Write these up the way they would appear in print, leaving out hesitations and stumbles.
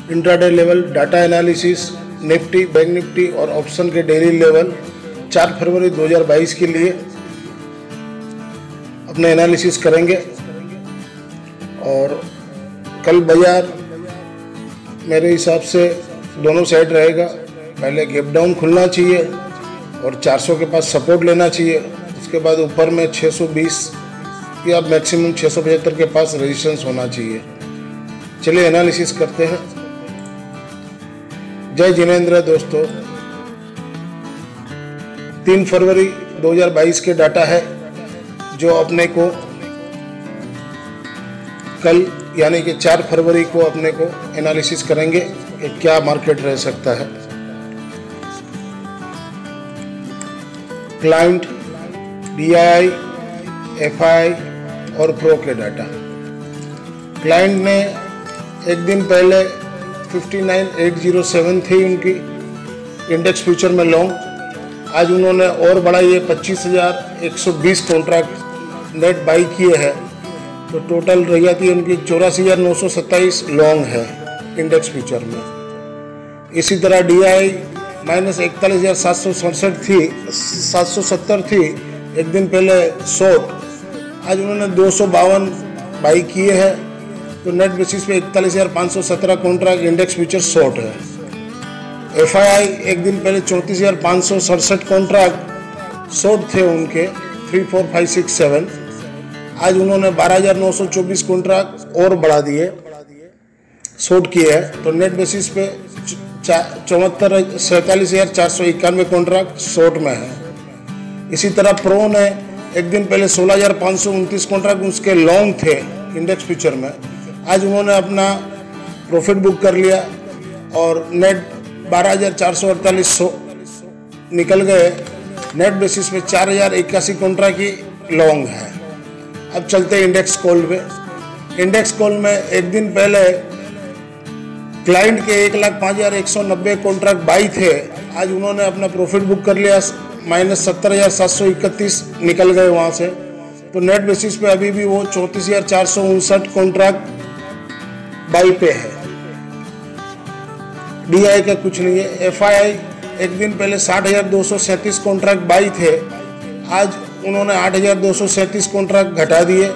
Intraday level, data analysis, Nifty, bank Nifty और option के daily level 4 फरवरी 2022 के लिए अपने एनालिसिस करेंगे। और कल बाजार मेरे हिसाब से दोनों साइड रहेगा। पहले गैप डाउन खुलना चाहिए और 400 के पास सपोर्ट लेना चाहिए। उसके बाद ऊपर में 620 या मैक्सिमम 675 के पास रेजिस्टेंस होना चाहिए। चलिए एनालिसिस करते हैं। जय जिनेंद्र दोस्तों, 3 फरवरी 2022 के डाटा है जो अपने को कल यानी कि 4 फरवरी को अपने को एनालिसिस करेंगे कि क्या मार्केट रह सकता है। क्लाइंट, DII, FI और प्रो के डाटा। क्लाइंट ने एक दिन पहले 59,807 थी उनकी इंडेक्स फ्यूचर में लॉन्ग। आज उन्होंने और बढ़ाई 25,120 कॉन्ट्रैक्ट नेट बाई किए हैं, तो टोटल रह जाती है उनकी 84,927 लॉन्ग है इंडेक्स फ्यूचर में। इसी तरह DII माइनस 41,770 थी एक दिन पहले शॉर्ट। आज उन्होंने 252 बाई किए हैं, तो नेट बेसिस पे 41,517 कॉन्ट्रैक्ट इंडेक्स फ्यूचर शॉर्ट है। FII एक दिन पहले 34,567 कॉन्ट्रैक्ट शॉर्ट थे उनके 3, 4, 5, 6, 7। आज उन्होंने 12,924 कॉन्ट्रैक्ट और बढ़ा दिए, शॉर्ट किए हैं, तो नेट बेसिस पे 47,491 कॉन्ट्रैक्ट शॉर्ट में है। इसी तरह प्रो ने एक दिन पहले 16,529 कॉन्ट्रैक्ट उसके लॉन्ग थे इंडेक्स फ्यूचर में। आज उन्होंने अपना प्रॉफिट बुक कर लिया और नेट 12,448 निकल गए। नेट बेसिस पे 4,081 कॉन्ट्रैक्ट की लॉन्ग है। अब चलते हैं इंडेक्स कॉल पे। इंडेक्स कॉल में एक दिन पहले क्लाइंट के 1,05,190 कॉन्ट्रैक्ट बाई थे। आज उन्होंने अपना प्रॉफिट बुक कर लिया, माइनस 70,731 निकल गए वहाँ से, तो नेट बेसिस पे अभी भी वो 34,459 कॉन्ट्रैक्ट बाई पे है। DII का कुछ नहीं है। FII एक दिन पहले 60,237 कॉन्ट्रैक्ट बाई थे। आज उन्होंने 8,237 कॉन्ट्रैक्ट घटा दिए,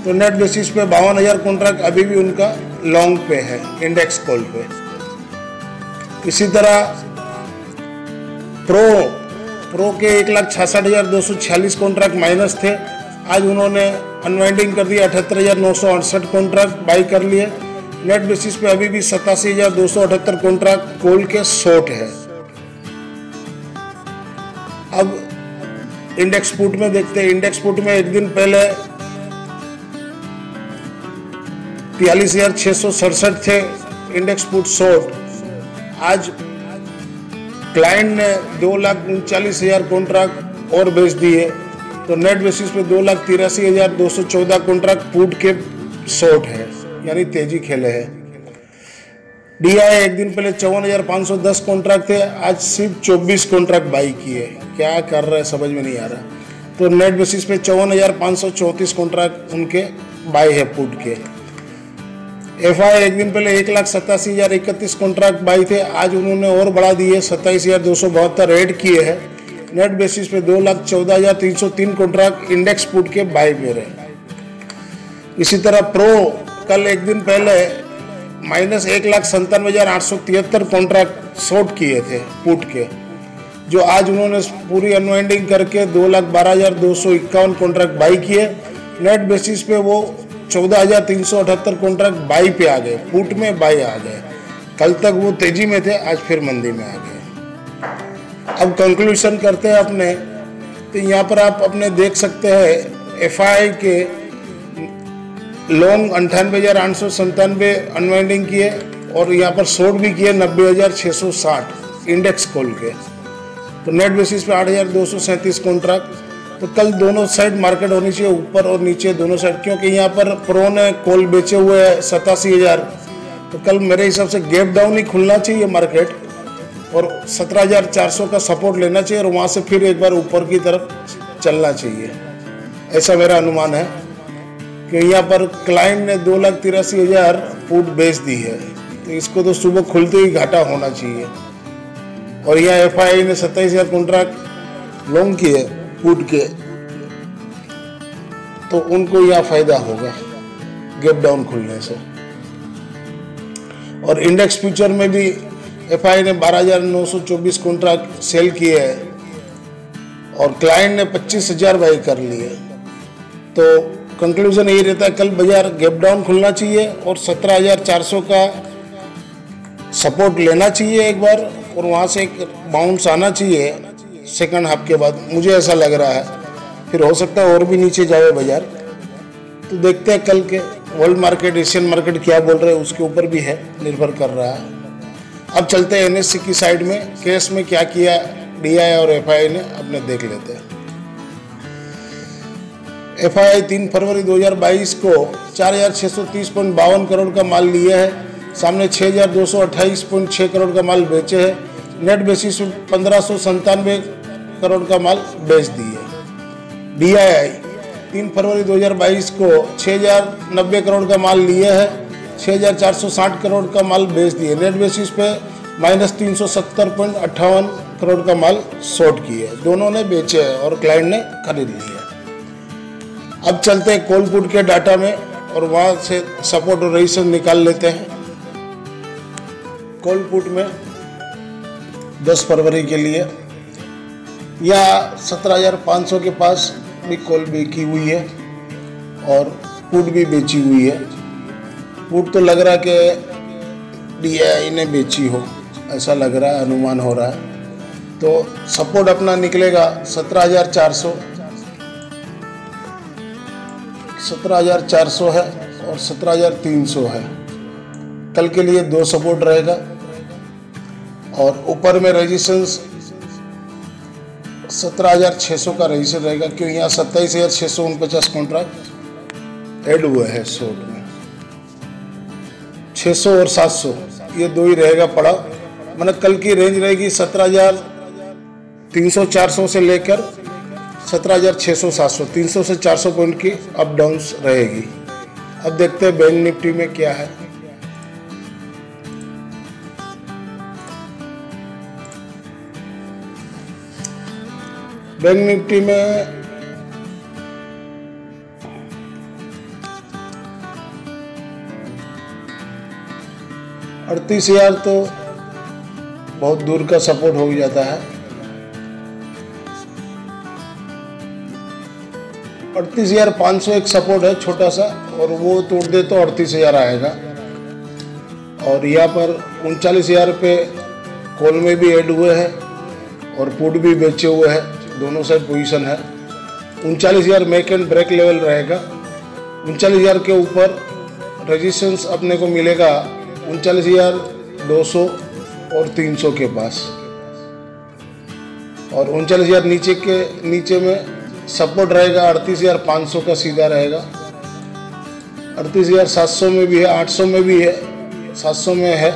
तो नेट बेसिस पे 52,000 कॉन्ट्रैक्ट अभी भी उनका लॉन्ग पे है इंडेक्स कॉल पे। इसी तरह प्रो के 1,66,246 कॉन्ट्रैक्ट माइनस थे। आज उन्होंने अनवाइंडिंग कर दिया, 78,968 कॉन्ट्रैक्ट बाई कर लिए। नेट बेसिस पे अभी भी 87,278 कॉन्ट्रैक्ट कॉल के शॉर्ट है। अब इंडेक्स पुट में देखते हैं। इंडेक्स पुट में एक दिन पहले 43,667 थे इंडेक्स पुट शॉर्ट। आज क्लाइंट ने 2,39,000 कॉन्ट्रैक्ट और बेच दिए, तो नेट बेसिस पे 2,83,214 कॉन्ट्रैक्ट पुट के शॉर्ट है, यानी तेजी खेले हैं। DII एक दिन पहले 54,510 कॉन्ट्रैक्ट थे। आज सिर्फ 24 कॉन्ट्रैक्ट बाई किए। क्या कर रहे हैं समझ में नहीं आ रहा। तो नेट बेसिस पे 54,534 कॉन्ट्रैक्ट उनके बाई है पुट के। FI एक दिन पहले 1,87,031 कॉन्ट्रैक्ट बाई थे। आज उन्होंने और बढ़ा दिए, 27,272 ऐड किए हैं। नेट बेसिस पे 2,14,303 कॉन्ट्रैक्ट इंडेक्स पुट के बाई पे रहे। इसी तरह प्रो कल एक दिन पहले माइनस 1,97,873 कॉन्ट्रैक्ट शॉर्ट किए थे पुट के, जो आज उन्होंने पूरी अनवाइंडिंग करके 2,12,251 कॉन्ट्रैक्ट बाई किए। नेट बेसिस पे वो 14,378 कॉन्ट्रैक्ट बाई पे आ गए, पुट में बाई आ गए। कल तक वो तेजी में थे, आज फिर मंदी में आ गए। अब कंक्लूजन करते हैं अपने, तो यहाँ पर आप अपने देख सकते हैं FI के लॉन्ग 98,897 अनवाइंडिंग किए और यहाँ पर शॉर्ट भी किए 90,660 इंडेक्स कॉल के। तो नेट बेसिस पे 8,237 कॉन्ट्रैक्ट। तो कल दोनों साइड मार्केट होनी चाहिए, ऊपर और नीचे दोनों साइड, क्योंकि यहाँ पर प्रो ने कॉल बेचे हुए हैं 87,000। तो कल मेरे हिसाब से गैप डाउन ही खुलना चाहिए मार्केट और 17,400 का सपोर्ट लेना चाहिए और वहाँ से फिर एक बार ऊपर की तरफ चलना चाहिए, ऐसा मेरा अनुमान है। कि यहाँ पर क्लाइंट ने 2,83,000 पुट बेच दी है, तो इसको तो सुबह खुलते ही घाटा होना चाहिए। और यहाँ FII ने 27,000 कॉन्ट्रैक्ट लॉन्ग किए पुट के, तो उनको यहाँ फायदा होगा गैप डाउन खुलने से। और इंडेक्स फ्यूचर में भी FII ने 12,924 कॉन्ट्रैक्ट सेल किए हैं और क्लाइंट ने 25,000 बाई कर लिए। तो कंक्लूजन यही रहता है, कल बाजार गैप डाउन खुलना चाहिए और 17,400 का सपोर्ट लेना चाहिए एक बार, और वहाँ से एक बाउंस आना चाहिए सेकंड हाफ के बाद, मुझे ऐसा लग रहा है। फिर हो सकता है और भी नीचे जाए बाजार, तो देखते हैं कल के वर्ल्ड मार्केट, एशियन मार्केट क्या बोल रहे हैं, उसके ऊपर भी है, निर्भर कर रहा है। अब चलते हैं NSE की साइड में, केस में क्या किया DI और FII ने, अपने देख लेते हैं। FII 3 फरवरी 2022 को 4,630.52 करोड़ का माल लिए है, सामने 6,228.6 करोड़ का माल बेचे है, नेट बेसिस में 1,597 करोड़ का माल बेच दिए। DII 3 फरवरी 2022 को 6,090 करोड़ का माल लिए है, 6,460 करोड़ का माल बेच दिए, नेट बेसिस पे -370.58 करोड़ का माल शॉर्ट किए। दोनों ने बेचे हैं और क्लाइंट ने खरीद लिए। अब चलते हैं कॉल पुट के डाटा में और वहाँ से सपोर्ट और रेजिस्टेंस निकाल लेते हैं। कॉल पुट में 10 फरवरी के लिए या 17,500 के पास भी कॉल बेची हुई है और पुट भी बेची हुई है। पुट तो लग रहा है कि DII ने बेची हो, ऐसा लग रहा है, अनुमान हो रहा है। तो सपोर्ट अपना निकलेगा 17,400 है और 17,300 है। कल के लिए 2 सपोर्ट रहेगा और ऊपर में रेजिस्टेंस 17,600 का रेजिस्टेंस रहेगा, क्योंकि यहाँ 27,649 कॉन्ट्रैक्ट ऐड हुए हैं शॉर्ट में। 600 और 700 ये 2 ही रहेगा पड़ा, मतलब कल की रेंज रहेगी 17,300-400 से लेकर 17,600-700, 300 से 400 पॉइंट की अप डाउन्स रहेगी। अब देखते हैं बैंक निफ्टी में क्या है। बैंक निफ्टी में अड़तीस हजार तो बहुत दूर का सपोर्ट हो जाता है। 38,500 एक सपोर्ट है छोटा सा, और वो तोड़ दे तो 38,000 आएगा। और यहाँ पर 39,000 पे कॉल में भी ऐड हुए हैं और पुट भी बेचे हुए हैं, दोनों साइड पोजीशन है। 39,000 मेक एंड ब्रेक लेवल रहेगा। 39,000 के ऊपर रेजिस्टेंस अपने को मिलेगा 39,200 और 300 के पास, और 39,000 नीचे में सपोर्ट रहेगा 38,500 का सीधा रहेगा। 38,700 में भी है, 800 में भी है, 700 में है,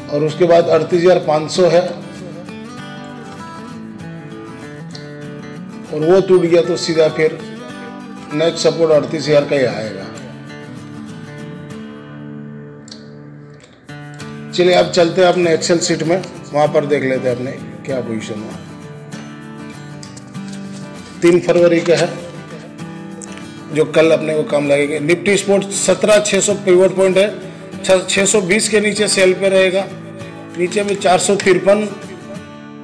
और उसके बाद 38,500 है, और वो टूट गया तो सीधा फिर नेक्स्ट सपोर्ट 38,000 का ही आएगा। चलिए अब चलते हैं अपने एक्सेल शीट में, वहां पर देख लेते हैं अपने क्या पोजीशन है। 3 फरवरी का है जो कल अपने को काम लगेगा। निफ्टी स्पोर्ट 17,600 पिवट पॉइंट है, 620 के नीचे सेल पे रहेगा। नीचे में 453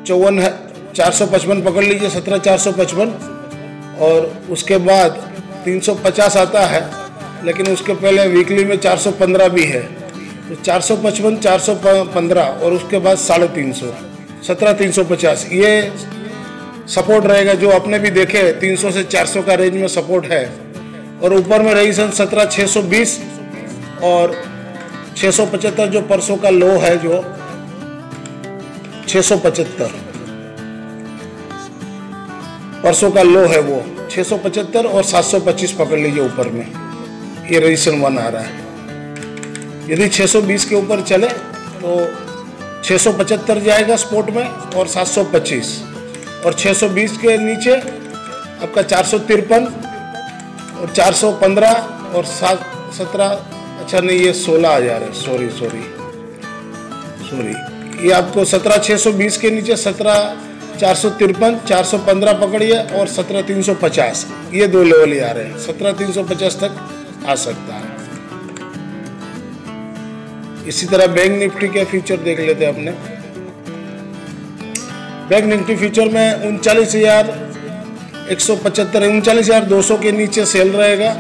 54 है, 455 पकड़ लीजिए, 17,455, और उसके बाद 350 आता है, लेकिन उसके पहले वीकली में 415 भी है, तो 455 415 और उसके बाद 350 17,350 ये सपोर्ट रहेगा। जो अपने भी देखे 300 से 400 का रेंज में सपोर्ट है, और ऊपर में रेजिस्टेंस 17,620 और 675 जो परसों का लो है, जो 675 परसों का लो है, वो 675 और 725 पकड़ लीजिए ऊपर में, ये रेजिस्टेंस 1 आ रहा है। यदि 620 के ऊपर चले तो 675 जाएगा स्पोर्ट में और 725, और 620 के नीचे आपका 453 और 415 और 17 अच्छा नहीं, ये 16,000 है, सॉरी, ये आपको 17,620 के नीचे 17,453, 415 पकड़िए और 17,350, ये 2 लेवल ही आ रहे हैं। 17,350 तक आ सकता है। इसी तरह बैंक निफ्टी के फ्यूचर देख लेते हैं अपने। बैंक निफ्टी फ्यूचर में 39,175, 39,200 के नीचे सेल रहेगा।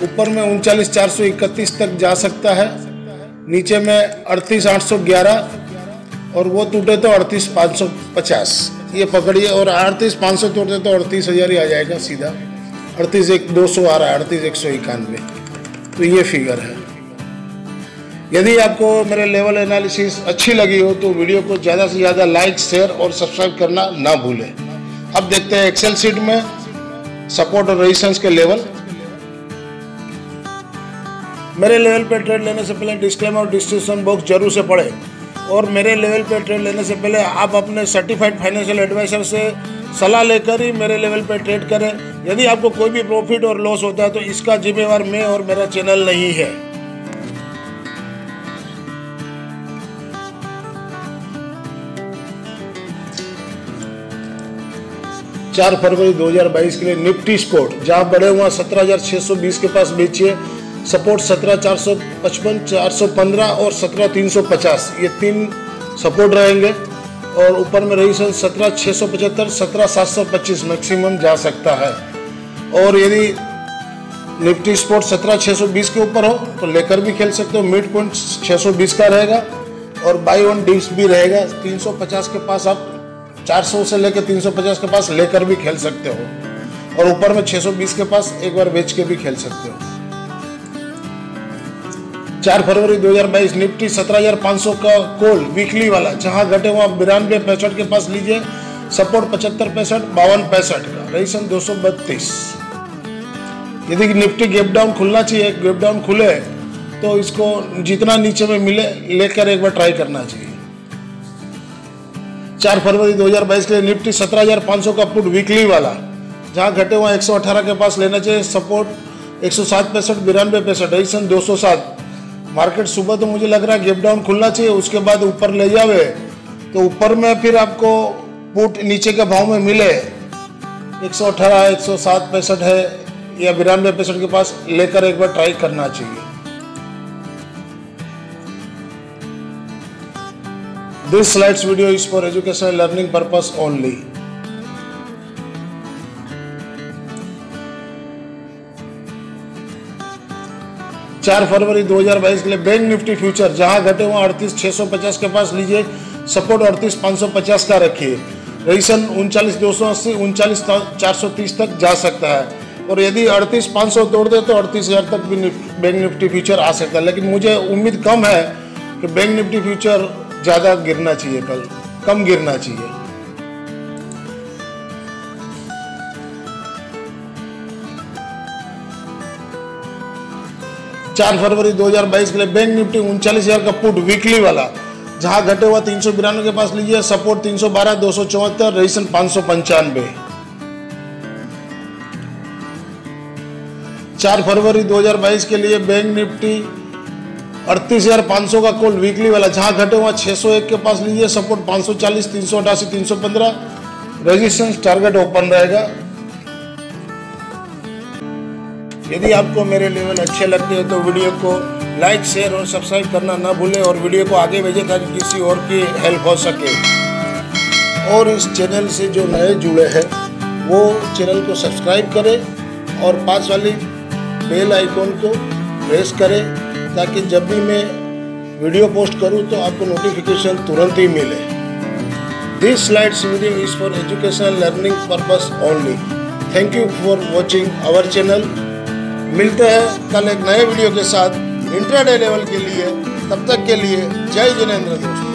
ऊपर में 39,431 तक जा सकता है। नीचे में 38,811 और वो टूटे तो 38,550, ये पकड़िए। और 38,500 तोड़ते तो 38,000 ही आ जाएगा सीधा। 38,200 आ रहा है, 38,191, तो ये फिगर है। यदि आपको मेरे लेवल एनालिसिस अच्छी लगी हो तो वीडियो को ज़्यादा से ज़्यादा लाइक, शेयर और सब्सक्राइब करना ना भूलें। अब देखते हैं एक्सेल शीट में सपोर्ट और रेजिस्टेंस के लेवल। मेरे लेवल पे ट्रेड लेने से पहले डिस्क्लेमर और डिस्क्रिप्शन बॉक्स जरूर से पढ़ें। और मेरे लेवल पे ट्रेड लेने से पहले आप अपने सर्टिफाइड फाइनेंशियल एडवाइजर से सलाह लेकर ही मेरे लेवल पे ट्रेड करें। यदि आपको कोई भी प्रॉफिट और लॉस होता है तो इसका जिम्मेवार मैं और मेरा चैनल नहीं है। 4 फरवरी 2022 के लिए निफ्टी स्पोर्ट जहां बढ़े हुआ 17,620 के पास बेचिए। सपोर्ट 17,455, 415 और 17,350, ये 3 सपोर्ट रहेंगे। और ऊपर में रेजिस्टेंस 17,675, 17,725 मैक्सिमम जा सकता है। और यदि निफ्टी स्पोर्ट 17,620 के ऊपर हो तो लेकर भी खेल सकते हो। मिड पॉइंट 620 का रहेगा और बाई ऑन डिप्स भी रहेगा। 350 के पास आप 400 से लेकर 350 के पास लेकर भी खेल सकते हो। और ऊपर में 620 के पास एक बार बेच के भी खेल सकते हो। 4 फरवरी 2022 निफ्टी 17,500 का कॉल वीकली वाला जहां घटे वहां 92.65 के पास लीजिए। सपोर्ट 75.65, 52.65 का, रेजिस्टेंस 232। यदि निफ्टी गैप डाउन खुलना चाहिए, गैप डाउन खुले तो इसको जितना नीचे में मिले लेकर एक बार ट्राई करना चाहिए। 4 फरवरी 2022 के लिए निफ्टी 17,500 का पुट वीकली वाला जहां घटे हुआ 118 के पास लेना चाहिए। Support 107.65, 92.65, resistance 207। मार्केट सुबह तो मुझे लग रहा है गैप डाउन खुलना चाहिए, उसके बाद ऊपर ले जावे तो ऊपर में फिर आपको पुट नीचे के भाव में मिले 118, 107.65 है या 92.65 के पास लेकर एक बार ट्राई करना चाहिए। This slides video is for educational learning purpose only. चार फरवरी 2022 के लिए बैंक निफ्टी फ्यूचर जहां घटे हुआ 38,650 के पास लीजिए। सपोर्ट 38,550 का रखिए। रेजिस्टेंस 39,280, 39,430 तक जा सकता है। और यदि 38,500 तोड़ दे तो 38,000 तक भी बैंक निफ्टी फ्यूचर आ सकता है। लेकिन मुझे उम्मीद कम है कि बैंक निफ्टी फ्यूचर ज़्यादा गिरना चाहिए, कल कम गिरना चाहिए। चार फरवरी 2022 के लिए बैंक निफ्टी 39,000 का पुट वीकली वाला जहां घटे हुआ 392 के पास लीजिए। Support 312, 274, resistance 595। 4 फरवरी 2022 के लिए बैंक निफ्टी 38,500 का कॉल वीकली वाला जहां घटे हुआ 601 के पास लीजिए। सपोर्ट 540, 388, 315, रेजिस्टेंस टारगेट ओपन रहेगा। यदि आपको मेरे लेवल अच्छे लगते हैं तो वीडियो को लाइक, शेयर और सब्सक्राइब करना ना भूलें और वीडियो को आगे भेजें ताकि किसी और की हेल्प हो सके। और इस चैनल से जो नए जुड़े हैं वो चैनल को सब्सक्राइब करें और पास वाली बेल आइकॉन को प्रेस करें ताकि जब भी मैं वीडियो पोस्ट करूं तो आपको नोटिफिकेशन तुरंत ही मिले। This slides video is for educational learning purpose only. Thank you for watching our channel. मिलते हैं कल एक नए वीडियो के साथ इंट्राडे लेवल के लिए। तब तक के लिए जय जिनेंद्र दोस्तों।